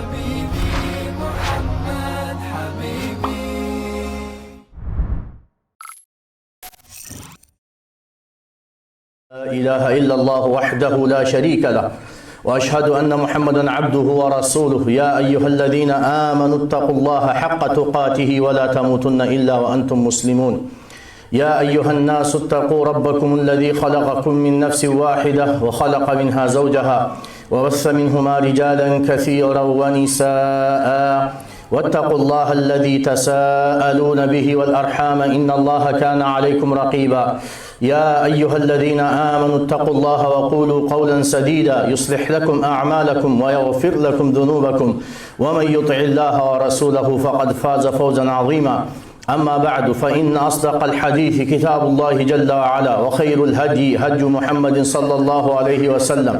حبيبي محمد حبيبي. لا إله إلا الله وحده لا شريك له وأشهد أن محمدا عبده ورسوله. يا أيها الذين آمنوا اتقوا الله حق تقاته ولا تموتن إلا وأنتم مسلمون. يا أيها الناس اتقوا ربكم الذي خلقكم من نفس واحدة وخلق منها زوجها وبث منهما رجالا كثيرا ونساء واتقوا الله الذي تساءلون به والأرحام إن الله كان عليكم رقيبا. يا أيها الذين آمنوا اتقوا الله وقولوا قولا سديدا يصلح لكم أعمالكم ويغفر لكم ذنوبكم ومن يطع الله ورسوله فقد فاز فوزا عظيما. أما بعد فإن أصدق الحديث كتاب الله جل وعلا وخير الهدي هدي محمد صلى الله عليه وسلم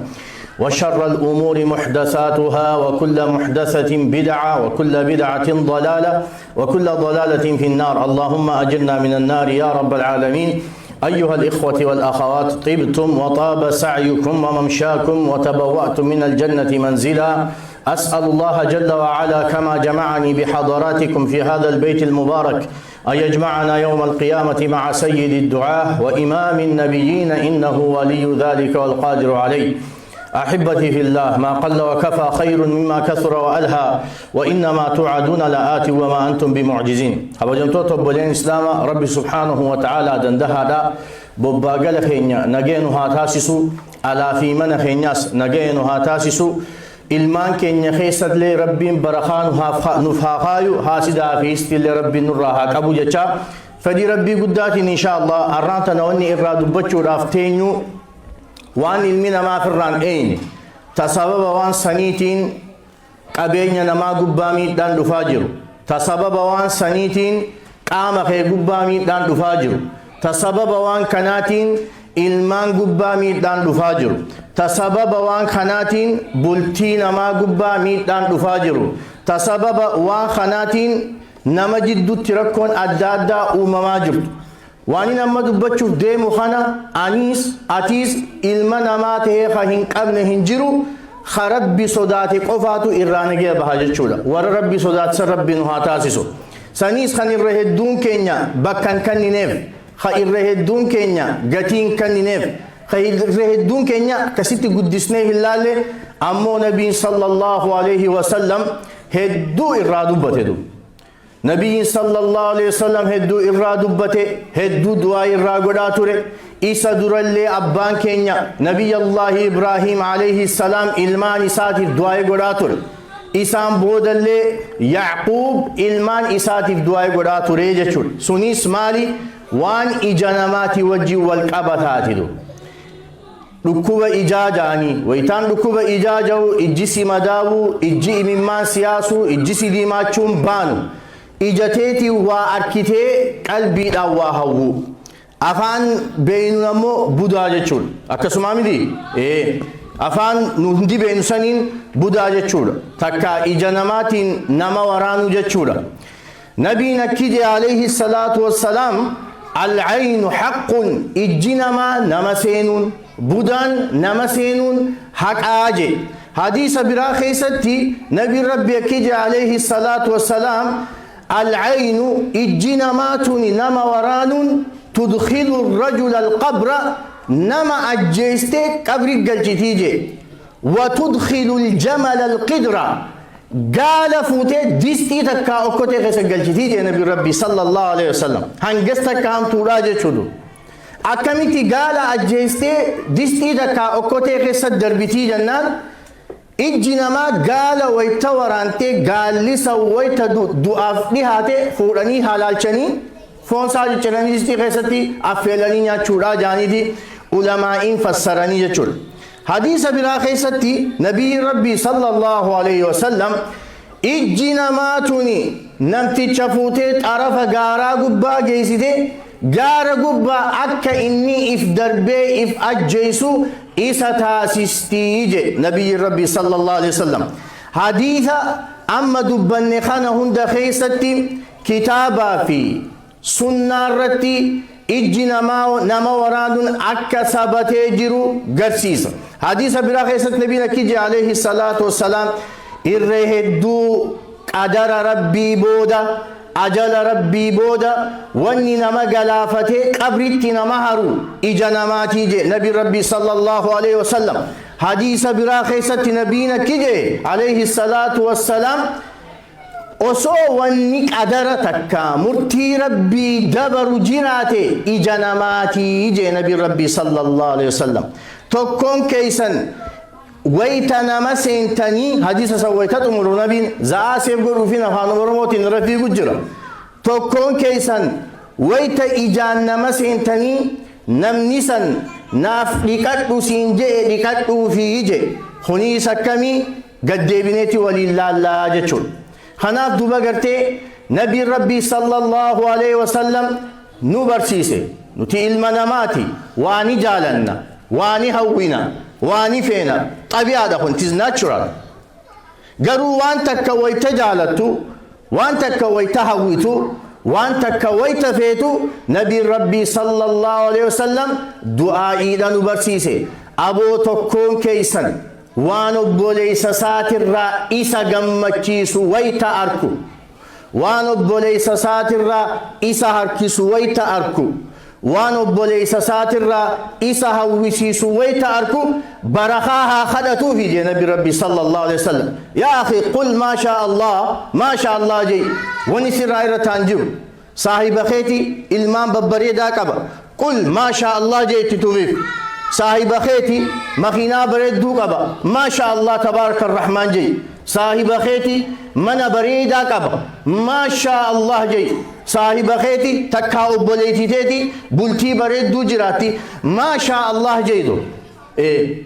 وشر الأمور محدثاتها وكل محدثة بدعة وكل بدعة ضلالة وكل ضلالة في النار. اللهم أجرنا من النار يا رب العالمين. أيها الإخوة والأخوات، طبتم وطاب سعيكم وممشاكم وتبوأتم من الجنة منزلا. أسأل الله جل وعلا كما جمعني بحضراتكم في هذا البيت المبارك أن يجمعنا يوم القيامة مع سيد الدعاة وإمام النبيين إنه ولي ذلك والقادر عليه. أحبتي في الله، ما قل وكفى خير مما كثر وألهى وإنما توعدون لآت وما أنتم بمعجزين. أبجمتو تبولين إسلام ربي سبحانه وتعالى دندها دا بباقل خينيا نجينها تاسسو ألا في من خينياس نجينها تاسسو ilmaan keenya keessatlee rabbiin barakaa nuuf haa kaayu haasidaa fi istillee rabbiin nurraa haa qabu jecha fedhii rabbii guddaatiin inshaallah har'aan tana wanni irraa dubbachuudhaaf teenyu waan ilmi namaa firraan eeyne tasababa waan saniitiin qabeenya namaa gubbaa miidhaan dhufaa jiru, tasababa waan saniitiin qaama kee gubbaa miidhaan dhufaa jiru, tasababa waan kanaatiin ilmaan gubbaa miidhaan dhufaa jiru, tasababa waan kanaatiin bultii namaa gubbaa miidhaan dhufaa jiru, tasababa waan kanaatiin nama jidduutti rakkoon adda addaa uumamaa jirtu. Waan amma dubbachuuf deemu kana aniis atiis ilma namaa ta'ee ka hin qabne hin jiru, ka rabbi sodaate qofaatu irraa nagee baha jechuudha. Warra rabbi sodaatsan rabbi nu haa taasisu. Saniis kan irra hedduun keenya bakkan kennineef, ka irra hedduun keenya gatiin kennineef, ka irra hedduun keenya akkasitti guddisnee hin laalle ammoo nabiin sallallahu alaihi wasallam hedduu irraa dubbate. Nabiin sallallahu alaihi wasallam hedduu irraa dubbate, hedduu du'aa irraa godhaa ture. Isa durallee abbaan keenya Nabiyyallahi Ibrahim alaihi salam ilmaan isaatiif du'aa godhaa ture. Isaan boodallee Yacquub ilmaan isaatiif du'aa godhaa ture jechuudha. Sunis maali? Waan ija namaati wajjin wal qabataatiidha. Dhukkuba ijaa jaanii wayitaan dhukkuba ijaa jahu ijji si madaawuu, ijji imimmaan siyaasuu, ijji si diimaachuun baanu. Ijateetii waa arkitee qalbiidhaan waa hawwu. Afaan beeynu ammoo budaa jechuudha. Akkasuma miti? Afaan nu hundi beeynu saniin budaa jechuudha. Takka ija namaatiin nama waraanu jechuudha. Nabiin akkije alayhi salaatu wassalaam العين حق إجنما نمسينون بدان نمسينون حق آجي حديث برا خيستي نبي ربي كي عليه الصلاة والسلام العين إجنما توني نما وران تدخل الرجل القبر نما أجيستي قبر الجلجتيجي وتدخل الجمل القدرة قال فوتي ديستي تكا اوكوتي غيسا قلجتي دي نبي ربي صلى الله عليه وسلم هنگستا كام توراجة چودو اكاميتي قال اجيستي ديستي تكا اوكوتي غيسا دربتي جنان اجنما قال ويتورانتي قال لسا ويتا دعاف لهاتي فوراني حلالچني فون ساجي چناني ديستي غيسا تي افيلاني نيا چودا جاني دي علماء فسراني جچول حديث بلا خيستي نبي ربي صلى الله عليه وسلم إجنا ماتوني نمتي شفوتي عرف غارا قبا جيسيتي غارا قبا أكا إني إف دربي إف أجيسو إسا تاسستيجي نبي ربي صلى الله عليه وسلم حديث أما دبن خانا هند خيستي كتابا في سنة رتي إجنا نما ورادون أكا سابتي جرو غرسيس حديث برا خيست نبينا كيجي عليه الصلاة والسلام الرهدو قدر ربي بودا أجل ربي بودا واني نما قلافته قبرت نما هرو إجا نماتي جي نبي ربي صلى الله عليه وسلم حديث برا خيست نبينا كجي عليه الصلاة والسلام osoo wanni qadara takka murtii rabbii dabaru jiraate ija namaatii jee nabi rabbii sallallahu alaihi wasallam tokkoon keeysan wayta nama seentanii hadiisa san wayta xumuru nabiin za'aaseef godhuufin afaan oromootiin rafiigu jira tokkoon keeysan wayta ijaan nama seentanii namni san naaf dhiqadhu siin jee dhiqadhuufii jee kuniis akkamii gaddeebineeti waliin laallaa jechuudha خناف دوبا قرتي نبي ربي صلى الله عليه وسلم نبرسيسي نتي المناماتي واني جالنا واني هوينا واني فينا طبيعة دخون تيز ناتشورال قروا وان تكويت جالتو وان تكويت هويتو وان تكويت فيتو نبي ربي صلى الله عليه وسلم دعائي نبرسيسي أبو تكون كيسن waan obboleessa saatirraa isa gammachiisu wayta arku waan obboleessa saatirraa isa harkisu wayta arku waan obboleessa saatirraa isa hawwisiisu wayta arku barakaa khadatuufi jee nabi rabbi sallallahu alaihi wasallam yaa akhi qul ma sha Allah jee wani sirraa irra taanjiru saahiba keeti ilmaan babbareedaa qaba qul ma sha Allah jee itti tumiif صاحب خيتي مخينا بريدو قبا ما شاء الله تبارك الرحمن جي صاحب خيتي من بريدا قبا ما شاء الله جي صاحب خيتي تكاو بوليتي تيتي بلتي بريدو جراتي ما شاء الله جي دو إيه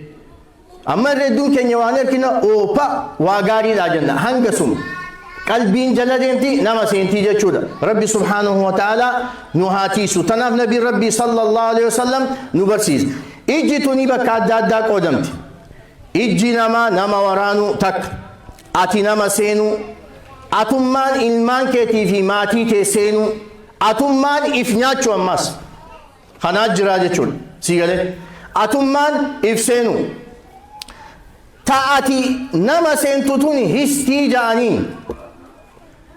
أما ردو كنيوانر كنا أوبا واغاري لا جنة هنگسوم قلبين جلدينتي نما سينتي جچودا ربي سبحانه وتعالى نهاتيسو تناف نبي ربي صلى الله عليه وسلم نبرسيس إجي توني بكاد داك قدمتي إجي نما ورانو تك أتي نما سينو أتمان إلمان كتي في ماتي تسينو أتمان إفنياتشو أماس خناج جراجة چون سيغلي أتمان إفسينو تأتي نما سينتو توني هستي جانين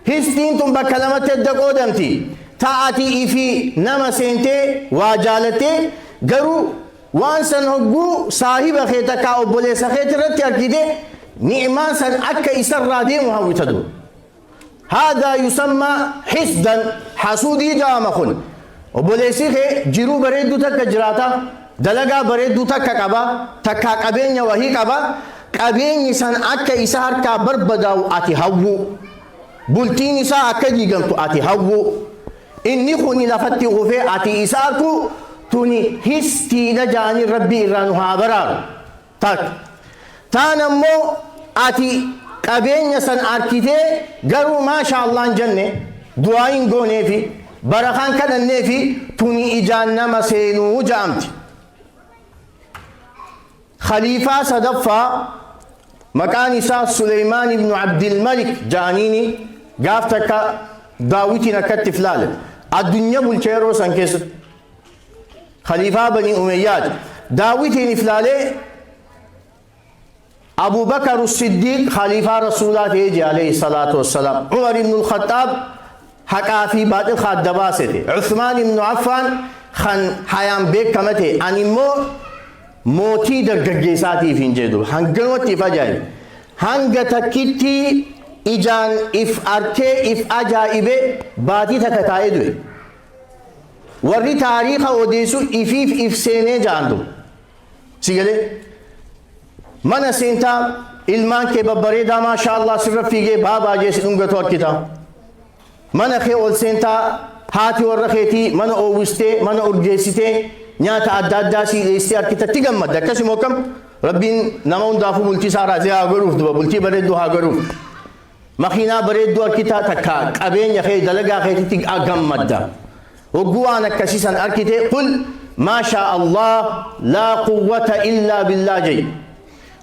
هستين تم بكلمة تدك قدمتي تأتي إفي نما سينتي واجالتي قرو وانسان هقو صاحب خيطة كاوبولي سخيط رتي أكيدي نعمان سن أكا إسر رادي محاوتدو هذا يسمى حسدا حسودي جامخون وبولي سيخي جيرو بريدو تك جراتا دلقا بريدو تك كبا تكا قبين وهي كبا قبين سن أكا إسر كا بربداو آتي هاوو بلتين إسا أكا جيغنتو آتي هاوو إني خوني لفتي غفي آتي إساكو توني هستي نجاني ربي إرانو هابرار تاك تانمو آتي قبين يسن أركيتي قرو ما شاء الله جنة دعاين قوني في برخان كدن في توني إجان نما سينو جامت خليفة صدفة مكان إساء سليمان بن عبد الملك جانيني قافتك داوتنا كتفلال الدنيا بالشيرو سنكسر خليفة بني أمياد داوتي نفلالي أبو بكر الصديق خليفة رسول الله تيجي عليه الصلاة والسلام عمر بن الخطاب حكا في بعض الخدباسة عثمان بن عفان خان حيام بيك كمته أنمو موتي درجيساتي في جدو هنگنوتي فجاي هنگ تكيتي إجان إف أركي إف أجائبه باتي تكتايدوي ورّي تاريخ أوديسو إفيف إفسيني جاندو سيجلي من سينتا إلمان كي ببريدا ما شاء الله سرف فيجي بابا جيسي نمغتور كتا من أخي أول سينتا هاتي ورخيتي من أوستي من أرجيسيتي نياتا أدادا سي ليستي أركتا تيغمد كسي موكم ربين نمون دافو بلتي سارا زي آغروف دو بلتي بريدو آغروف مخينا بريدو أركتا تكاك أبين يخي دلقا خيتي تيغ أغمد وقوانا كسيسا أركيتي قل ما شاء الله لا قوة إلا بالله جي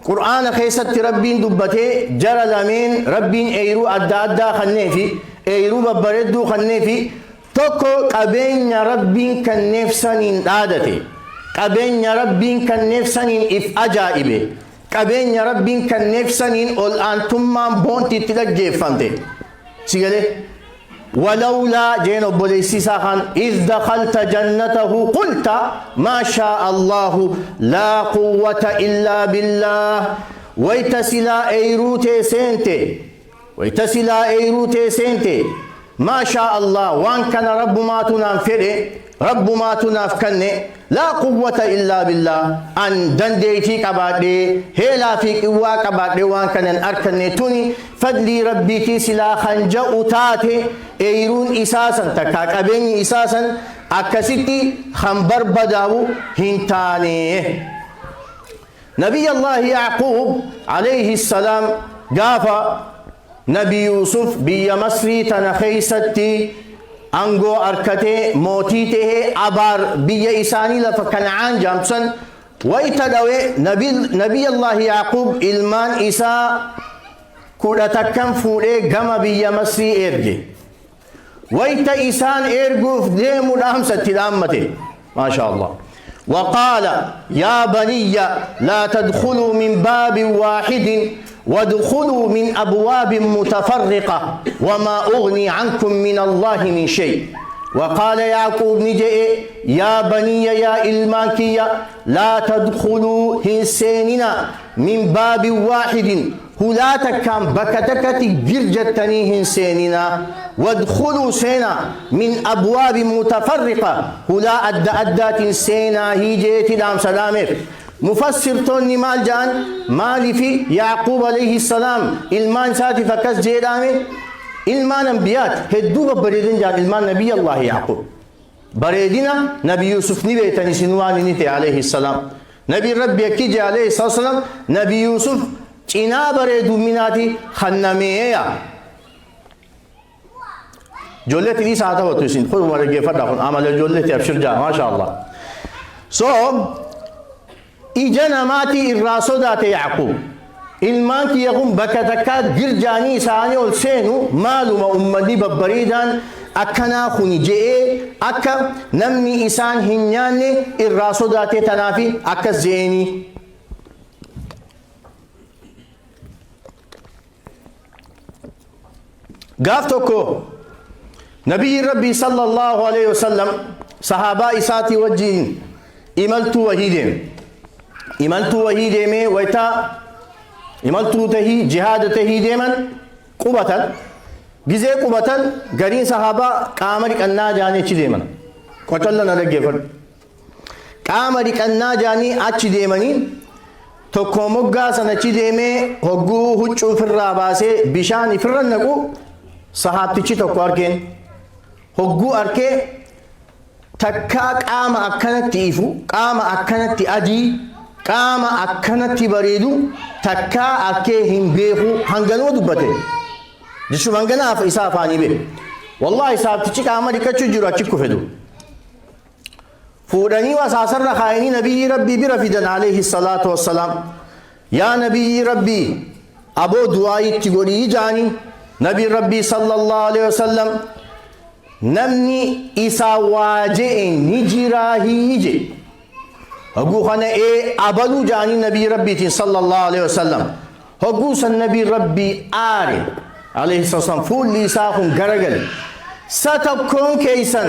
قرآن خيست ربين دبتي جرى لمن ربين ايرو أدادا خنفي ايرو ببردو خنفي توكو قبين ربين كنفسنين دادتي قبين ربين كنفسنين إف أجائبه qabeenya rabbiin kenneef saniin ol aantummaan boonti itti dhaggeeffamte si galee ولولا جين بوليسيسا خان إذ دخلت جنته قلت ما شاء الله لا قوة إلا بالله ويتسلا ايروتي سنتي ما شاء الله وان كان رب ما تنافره رب ما تنافكني لا قوة إلا بالله أن دنديتي كبادي هلا في قوة كبادي وان كان أركني توني فدلي ربي تسلا خنجا أتاتي ايرون إساسا تكاك أبيني إساسا أكسيتي خنبر بداو هنتاني نبي الله يعقوب عليه السلام قافا نبي يوسف بي مصري تنخيستي أنغو أركته موتيته أبار بي إساني لفكنعان جامسن ويتدوي نبي الله يعقوب إلمان إسا كودا تكن فوري غم بي مصري إرجي ويت إسان إرجوف ديمو الأمسة الأمة ما شاء الله وقال يا بني لا تدخلوا من باب واحد وادخلوا من أبواب متفرقة وما أغني عنكم من الله من شيء وقال يعقوب نجئ يا بني يا إلمانكية لا تدخلوا هنسيننا من باب واحد هلاتا كان بكتكت جرجتني هنسيننا وادخلوا سينا من أبواب متفرقة هلا أدات سينا هيجيت دام سلامك مفسر توني مال جان مالي في يعقوب عليه السلام المان ساتي فكس جيدامي المان انبيات هدوبة بريدين جان المان نبي الله يعقوب بريدنا نبي يوسف نبيتني سنواني نتي عليه السلام نبي ربي يكيجي عليه الصلاة والسلام نبي يوسف چنا بريدو مناتي خنمية جولتي دي ساعتا وتوسين خذ مرقى فردخون عمل جولتي أبشر جاء ما شاء الله إجانا ماتي الراسو دات يعقوب ilmaan kiyya kun bakka takkaa girjaanii isaanii ol seenu maaluma ummanni babbariidaan akkanaa kuni je'ee akka namni isaan hin nyaanne irraa sodaatee tanaafi akkas je'eenii. gaaf tokko nabiyyi rabbii sallallahu alaihi wasallam sahaabaa isaatii wajjiin imaltuu wahii deemee waytaa imaltuu tahii jihaada tahii deeman qubatan gizee qubatan gariin sahaabaa qaama dhiqannaa jaanii achi deeman qocolla na dhaggeeffadhu qaama dhiqannaa jaanii achi deemanii tokko moggaa sana achi deemee hogguu huccuu ofirraa baasee bishaan ifirra naqu sahaabtichi tokko arkeen hogguu arkee takkaa qaama akkanatti ifu qaama akkanatti adii qaama akkanatti bareedu takkaa arkee hin beeku hanganoo dubbate jechuun hanganaaf isaa afaanii beeku wallahi sahaabtichi qaama dhiqachuu jiru achi kufedu fuudhanii wasaasarra kaayanii nabiyyi rabbii bira fidan alayhi salaatu wassalaam yaa nabiyyi rabbii aboo du'aayitti godhii jaanii نبي ربي صلى الله عليه وسلم نمني إسا واجئ نجراهيجي هقو خانا أبلو جاني نبي ربي صلى الله عليه وسلم هقو سن نبي ربي آري عليه الصلاة والسلام فول ليساهم غرغل ستبكون كيسن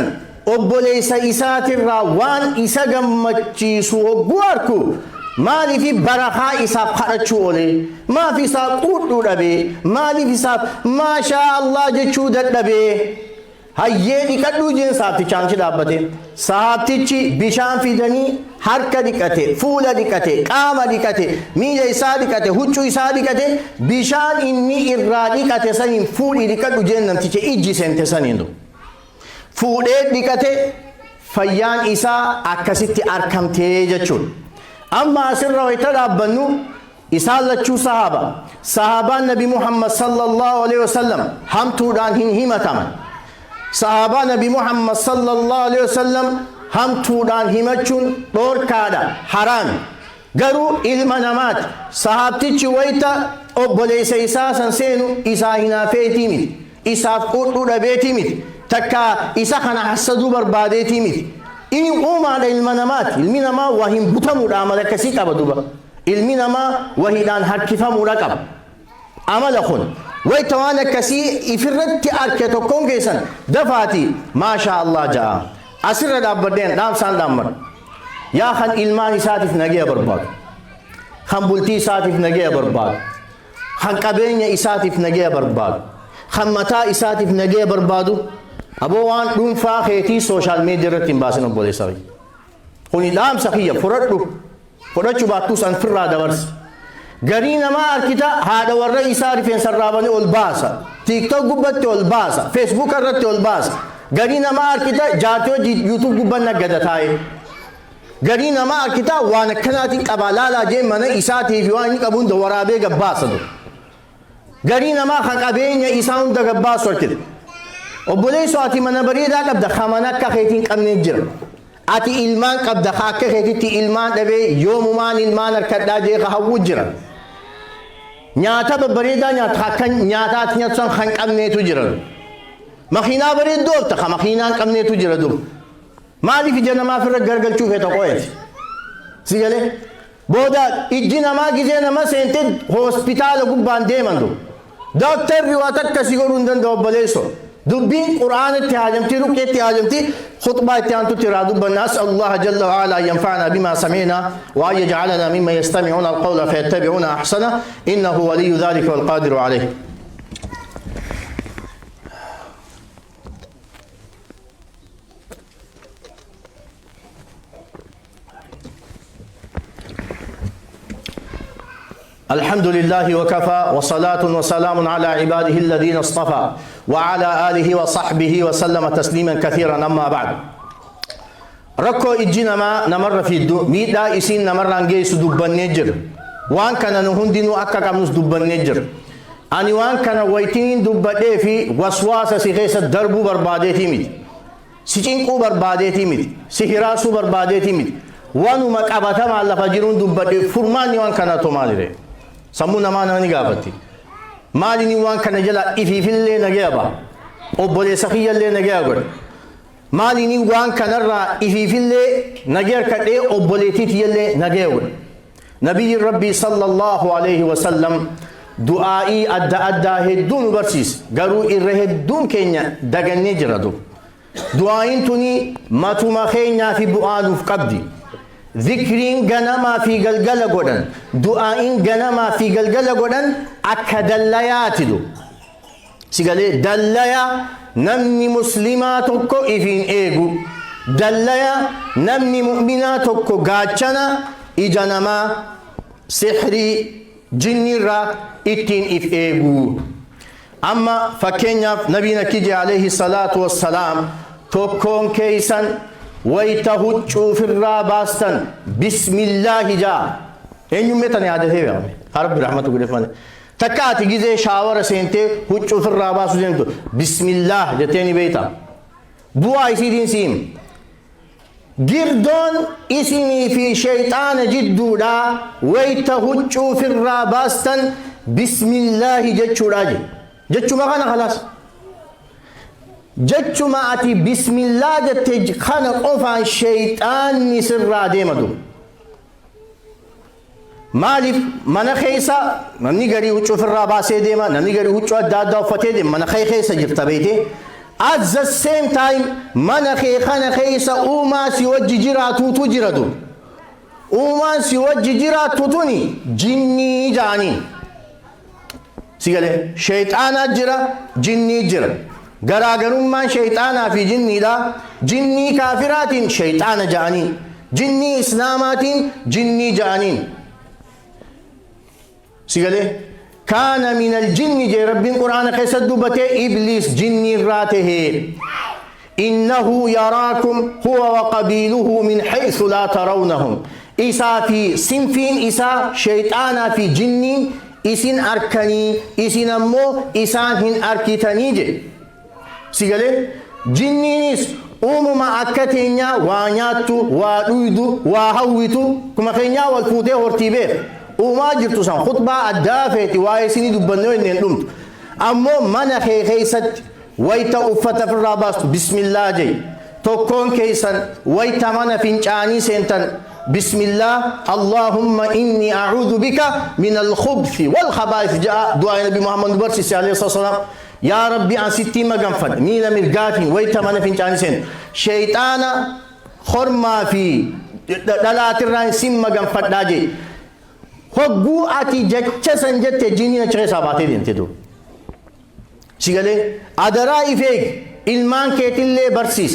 أبو ليس إسات الروان إسا غمتشيسو هقو أركو مالي في برخاء إساب خرجوا عليه ما في إساب قردوا لبي مالي في إساب ما شاء الله جتشو دت لبي هاي ديكتلو جن صاحب تيجان شد أبدي صاحب تيجي بيشان في دني حركة ديكته فولا ديكته قام ديكته ميجا إساد ديكته هوتشو إساد ديكته بيشان إني إرادي كته سنين فول ديكتلو جن نم تيجي إيجي سنت سنين دو فول ديكته فيان إسا أكسيتي أركم تيجتشون أما سر ويتلابنو إسالة صحابة النبي محمد صلى الله عليه وسلم هم تودان همتام صحابة النبي محمد صلى الله عليه وسلم هم تودان همتشون دور كادا حرام غرو المنامات صحابتي ويتا أبوليس إساسا سينو إساهنا فيتيمي إساف قرطو ربيتيمي تكا إساخنا حسدو برباديتيمي إني أوما على المنامات وهم بطمو رامل كسيك أبدوبا ilmi namaa wahiidhaan harkifamuudha qaba amala kun wayta waan akkasii ifirratti arke tokkoon keessan dafaati maasha Allah ja'a asirra dhaabbadheen dhaamsaan dhaammar yaa kan ilmaan isaatiif nagaya barbaadu kan bultii isaatiif nagaya barbaadu kan qabeenya isaatiif nagaya barbaadu kan mataa isaatiif nagaya barbaadu aboo waan dhuunfaa keetii sooshaal miidiyaa irratti hin baasin obboleessa kuni dhaamsa kiyya fudhachuu baattuu san firraa dabarsa garii namaa arkita haadha warra isaa rifeensa raabanii ol baasa tiktok gubbatti ol baasa facebook irratti ol baasa garii namaa arkita jaartii youtube gubban naggada taa'e garii namaa arkita waan akkanaatiin qaba laalaa jee mana isaatiif waan inni qabu hunda waraabee gabbaasatu garii namaa kan qabeenya isaa hunda gabbaasu arkite obboleessoo ati mana bareedaa qabda kamana akka keetiin qabnee jira ati ilmaan qabda akka keetitti ilmaan dhabee yoomumaan ilmaan harkadhaa jee hawwu jira nyaata babbareedaa nyaata akka nyaataatti nyaatan kan qabneetu jira makiinaa bareeddoo ta'e makiinaan qabneetu jira dur maaliif ija namaa firra gargalchuu feeta qo'eeti si galee booda ijji namaa gizee nama seente hospitaala gubbaan deeman dur dooktarri waa takka si godhuu hin danda'u obboleessoo دبين قرآن اتهاجمتي ركيت اتهاجمتي خطبة اتهاجمتي ترى دبنا أسأل الله جل وعلا أن ينفعنا بما سمعنا وأن يجعلنا ممن يستمعون القول فيتبعون أحسنه إنه ولي ذلك والقادر عليه الحمد لله وكفى وصلاة وسلام على عباده الذين اصطفى وعلى آله وصحبه وسلم تسليما كثيرا أما بعد ركو إجينا نمر في الدو ميدا إسين نمر أنجيس دبان نجر وان كان نهندين أكا كمنس دبان نجر أني وان كان ويتين دبان في وسواس سيخيس الدربو بربادتي ميت سيچينكو بربادتي ميت سيهراسو بربادتي ميت وانو مكابتا مع الله فجرون دبان فرماني وان كان تومالي سمو نمانا نغافتي مالي نيوان كان جلا إفي في اللي نغيابا أبولي سخيا اللي نغيابا مالي نيوان كان را إفي في اللي نغير كده أبولي تيتي اللي نغيابا نبي ربي صلى الله عليه وسلم دعائي أدى هدون برسيس غرو إره هدون كينيا دغن نجردو دعائين توني ما تمخينا في بؤان فقبدي ذكرين غنما في غلغل غدن دعائين غنما في غلغل غدن اكدليات دو سيغالي دليا نمني مسلماتكو إفين إيغو دليا نمني مؤمناتكو غاچنا إجانما سحري جني را إتين إف إيغو أما فكينيا نبينا كيجي عليه الصلاة والسلام توكون كيسان ويتهجو في الراباستن بسم الله جا إن يمتني هذا هي رب رحمته قريفان تكاتي جزء شاور سنتي هجو في الراباس جنتو بسم الله جتني بيتا دعاء يسيدين سيم جردون اسمي في شيطان جدودا ويتهجو في الراباستن بسم الله جتشو راجي جتشو ما كان خلاص جتشما أتي بسم الله جتج خان قفا الشيطان نسر ديمدو مالف من خيسا نمني غري وچو في الراباسه ديما نمني غري وچو دادا وفتي ديما من خي خيسا جرت بيتي at the same time من خي خان خيسا وما سيوجي جراتو تجردو وما سيوجي جراتو توني جني جاني سيغله شيطان جرا جني جرا غراغرمان شيطانا في جني دا جني كافرات شيطان جاني جني اسلامات جني جانين سيغله كان من الجن جي رب القرآن قيسد دبته إبليس جني راته إنه يراكم هو وقبيله من حيث لا ترونهم إسا في صنفين إسا شيطانا في جني إسن أركني إسن أمو إسان هن أركتني جي سيغالي جنينيس أمما أكتينيا وانياتو وادويدو وهويتو كما خينيا والفوتي هورتيبير وما جرتو سان خطبة الدافة وايسيني دبنو إنين دمت أمو من خيست ويتا أفتا في الراباس بسم الله جي توكون كيسان ويتا من فينشاني سنتن بسم الله اللهم إني أعوذ بك من الخبث والخبائث. جاء دعاء النبي محمد برسي عليه الصلاة والسلام يا ربي عن ستي مغنفد ميلا مرقاتين ويتمنى فنجان سين شيطان خرما في دلات الرائن سم مغنفد داجي هقو آتي جچة سنجت جيني نچه ساباتي دين تدو سيگلي أدرائي فيك إلمان كيتل برسيس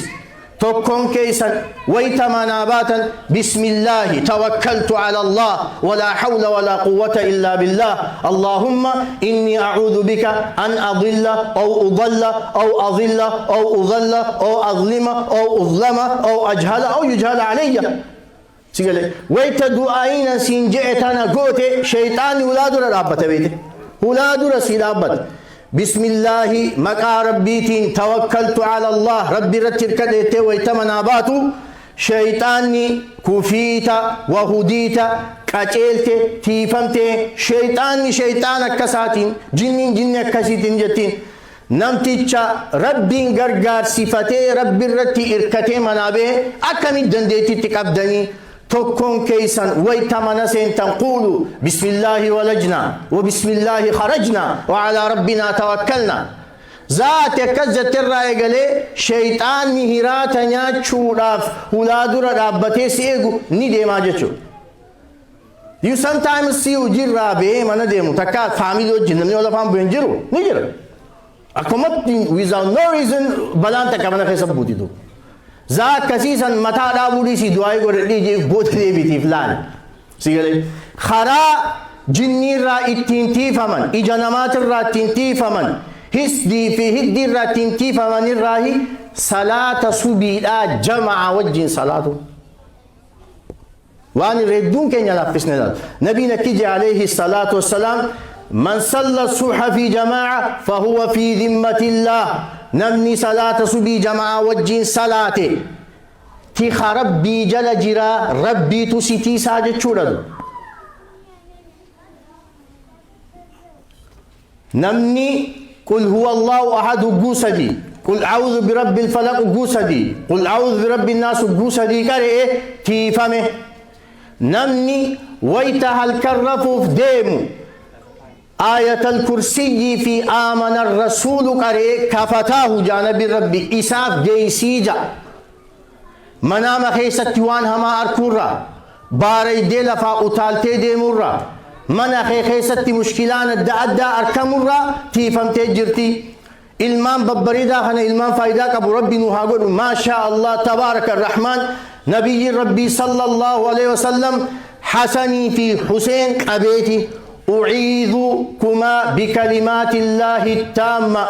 تكون كيسا ويتمناباتا بسم الله توكلت على الله ولا حول ولا قوة إلا بالله اللهم إني أعوذ بك أن أضل أو أضل أو أضل أو أضل أو أظلم أو أظلم أو أجهل أو يجهل علي. سيقول ويتدعين سنجئتنا قوتي شيطان ولاد رابط بيته ولاد رسيل رابط بسم الله مقا ربيتين توكلت على الله ربي رتر كديته ويتمنى باتو شيطاني كفيتا وهديتا قچلته تيفمته شيطان كساتين جن كسيتين جتين نمتيچا ربين غرغار صفته ربي رتي اركته منابه اكمي دنديتي تقبدني تكون كيسا ويتمنى تنقول بسم الله ولجنا وبسم الله خرجنا وعلى ربنا توكلنا ذات كزت الرأي قالي شيطان مهراتنا تشوراف ولادر رابطي سيغو ندي ما جتشو. You sometimes see ujir rabe mana demu takka family jinnamni wala fam benjiru nijira akomat without no reason balanta kamana khesa buti do ذات كسيسا متى دابولي سي دعاي قرر ليجي بوت دي بيتي فلان سيقول خرا جني را اتنتي فمن اجنمات را اتنتي فمن هس دي في هدي را اتنتي فمن الراهي صلاة سبيلا جمع وجه صلاة وان ردون كن يلافسنا ذات نبي نكيجي عليه الصلاة والسلام من صلى الصبح في جماعة فهو في ذمة الله نمني صلاة صبي جماعة وجين صلاة تيخ ربي جل جرا ربي تسيتي ساجد شورد نمني قل هو الله أحد قوسدي قل أعوذ برب الفلق قوسدي قل أعوذ برب الناس قوسدي كره تيفمه نمني ويتها الكرفوف ديمو آية الكرسي في آمن الرسول قرئ كفتاه جانب ربي إساف جيسيجا منام خيست وان هما أركورا باري دي لفا أطالتي دي مرا من خيست مشكلان الدعاء أركمرا تيفم تجرتي إلمان ببريدا خنا إلمان فايدا كبو ربي نوحاقول ما شاء الله تبارك الرحمن نبي ربي صلى الله عليه وسلم حسني في حسين قبيتي أعيذكما بكلمات الله التامة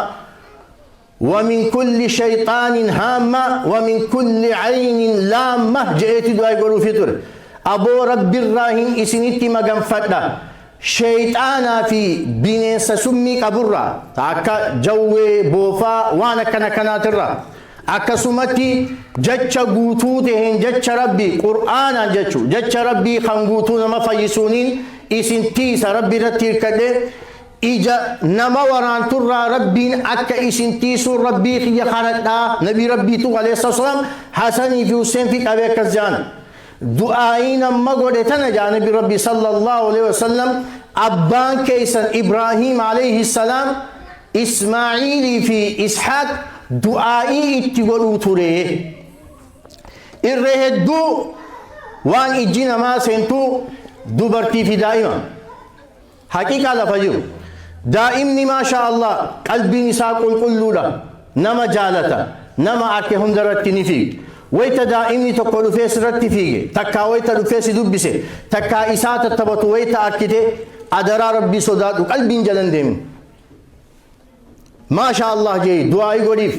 ومن كل شيطان هامة ومن كل عين لامة جئت دعاء يقولوا فطر أبو رب الراهن إسنتي مغن فتح شيطانا في بنيس سمي كبرة تاكا جوي بوفا وانا كنا ترى أكسمتي جتش قوتوتهن جتش ربي قرآنا جتش ربي خنقوتون ما فيسونين إسن تيس ربي رتير كده إجا نما وران ترى ربي أكا إسن تيسو ربي خي خانتا نبي ربي تو عليه الصلاة والسلام حسني في حسين في كبير كزجان دعائنا مغودتنا جانب ربي صلى الله عليه وسلم أبان كيسن إبراهيم عليه السلام إسماعيل في إسحاق دعائي اتقلوا تريه الرهدو وان إجينا ما سنتو دوبرتي في دائما حقيقة لفجر دائمني ما شاء الله قلبي نساء كل لا نما جالتا نما أكهم درتني فيك ويتا دائمني تقول فيس رتي فيك تكا ويتا فيس دبسي تكا إساءة تبطو ويتا أكده أدرى ربي صداد قلبي جلن ديم ما شاء الله جي دعائي قريف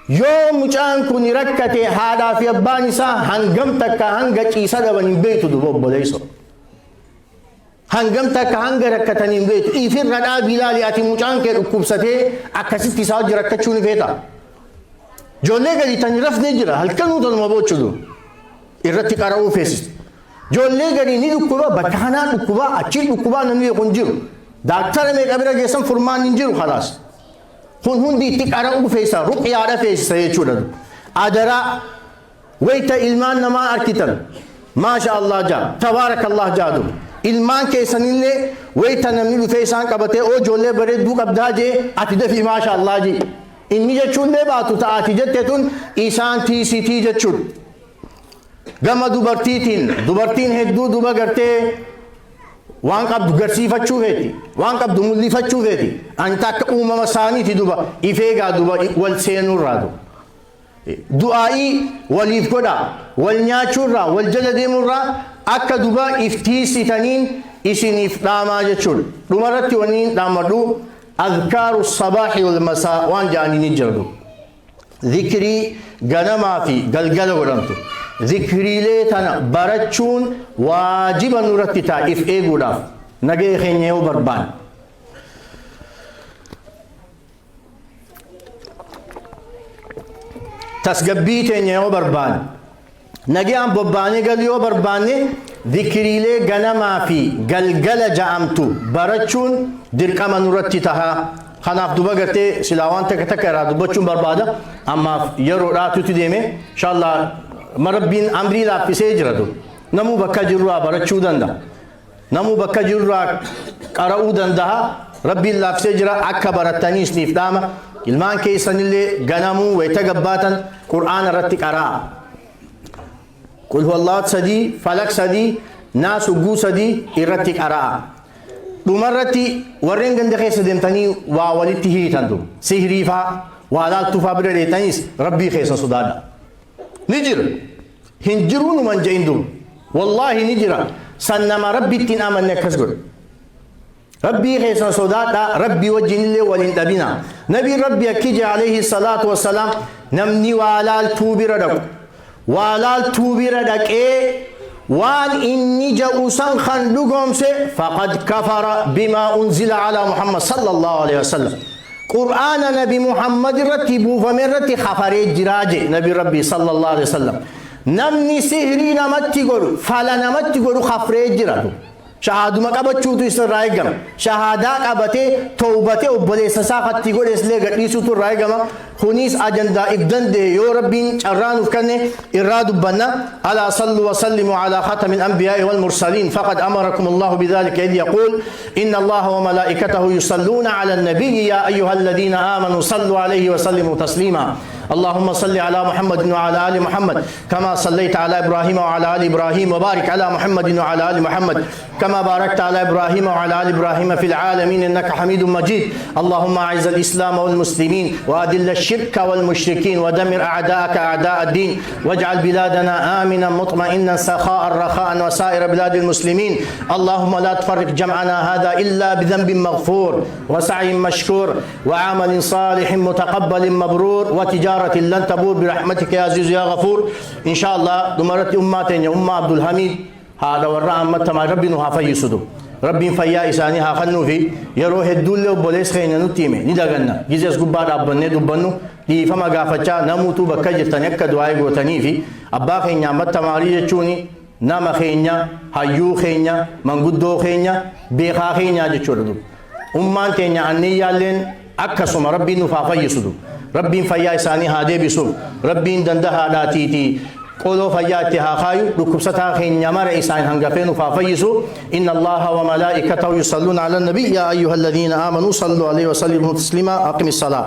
يوم مجان كوني ركتي هذا في أباني سا هنگم تكا هنگا چيسا دبنين بيتو دبوب بليسو هنگم تكا هنگا ركتنين بيتو إيفر ردا بلالي آتي مجان كي ركوبسته أكسي تساج ركتشوني فيتا جولي قلي تنرف نجرا هل كنو دل مبوت شدو إرتي كاراو فيسس جولي قلي ني دكوبا بكانا دكوبا أچي دكوبا نمي يقنجرو داكتر میں قبرہ جیسم فرمان ننجرو خلاص هون دي تكارا فيسا رقيا على فيسا يشورد أدرا ويتا إلمان نما أركتن ما شاء الله جا تبارك الله جادو ilmaan keessanillee wayita namni dhufee isaan qabatee oo ijoollee bareedduu qabdaa jee ati dafii maasha Allah jee inni jechuunlee baatu ta'ati jette tun isaan tiisitii jechuudha. Gama dubartiin hedduu duba gartee waan qabdu garsiifachuu feeti waan qabdu mul'ifachuu feeti ani takka uumama isaaniiti duba ifeegaa duba wal seenurraa du'aa'ii waliif godha wal nyaachuurraa wal jala deemurraa akka duba iftiisitaniin isiniif dhaamaa jechuudha. Dhumarratti waniin dhaamadhu azkaaru sabaaxi wal masaa waan ja'anii ni jirdu. Zikrii ganamaa fi galgala godhamtu. Zikriilee tana barachuun waajiba nurratti ta'a if eeguudhaaf nagee keenya yoo barbaanne. Tasgabbii teenya yoo barbaanne nagayaan bobbaanee galu yoo barbaanne zikriilee ganamaa fi galgala ja'amtu barachuun dirqama nurratti ta'a. Kanaaf duba gartee silaa waan takka irraa dubbachuun barbaada ammaaf yeroodhaatutti deeme inshallah marabbiin amrii laaffisee jira tu namuu bakka jirurraa barachuu danda'a namuu bakka jirurraa qara'uu danda'a rabbiin laaffisee jira akka barattaniis niif dhaama ilmaan keessanillee ganamuu wayita gabbaatan qur'aana irratti qara'a qul huwallahu sadii falak sadii naas ugguu sadii irratti qara'a dhumarratti warreen ganda keessa deemtanii waa walitti hiitan tu sihrii faa waa laaltuu faa bira dheetaniis rabbii keessa sodaadha. نجر هنجرون من جيندو والله نجر سنما ربي تين آمن نكسر ربي خيسان صداتا ربي وجن اللي ولندبنا نبي ربي أكيج عليه الصلاة والسلام نمني والال توبردك والال توبردك وان إني جاوسان خندقهم سي فقد كفر بما أنزل على محمد صلى الله عليه وسلم قرآن نبي محمد رتبو فمن رتي خفري جراجي نبي ربي صلى الله عليه وسلم نمني سهري نمتي قولو فلا نمتي قولو خفري جراجو شهادو مقابت شوتو اسر رايقم شهادا قابته توبته وبلي سساقتي قول اسلي قدي سوتو رايقم خونيس أجندا إبدن دي يو ربين شران وفكني إرادو بنا ألا صلوا وسلموا على خاتم الأنبياء والمرسلين فقد أمركم الله بذلك إذ يقول إن الله وملائكته يصلون على النبي يا أيها الذين آمنوا صلوا عليه وسلموا تسليما اللهم صل على محمد وعلى آل محمد كما صليت على إبراهيم وعلى آل إبراهيم وبارك على محمد وعلى آل محمد كما باركت على إبراهيم وعلى آل إبراهيم في العالمين إنك حميد مجيد اللهم أعز الإسلام والمسلمين وأذل الشرك والمشركين ودمر أعداءك أعداء الدين واجعل بلادنا آمنا مطمئنا سخاء رخاء وسائر بلاد المسلمين اللهم لا تفرق جمعنا هذا إلا بذنب مغفور وسعي مشكور وعمل صالح متقبل مبرور وتجارة لن تبور برحمتك يا عزيز يا غفور إن شاء الله دمرت أمتين يا أم عبد الحميد هذا ورا أمة ما ربي نهافي يسدو ربي فيا إساني هاخنو في يروح الدولة وبوليس خينا نتيمه ندعنا جزء قبار أبنى دبنو دي فما قافتشا نموتو بكجر تنيك دعاء قوتني في أبا خينا متى ماريجة شوني نام خينا هيو خينا منقدو خينا بيخا خينا جتشوردو أمان تينا أني يالين أكسم ربي نفافي يسدو ربي فيا إساني هادي بسو ربي دندها لا تيتي قولوا فياتها خايو ركبستها خين يمر إسان هنغفين فافيسو إن الله وملائكته يصلون على النبي يا أيها الذين آمنوا صلوا عليه وسلموا تسليما أقم الصلاة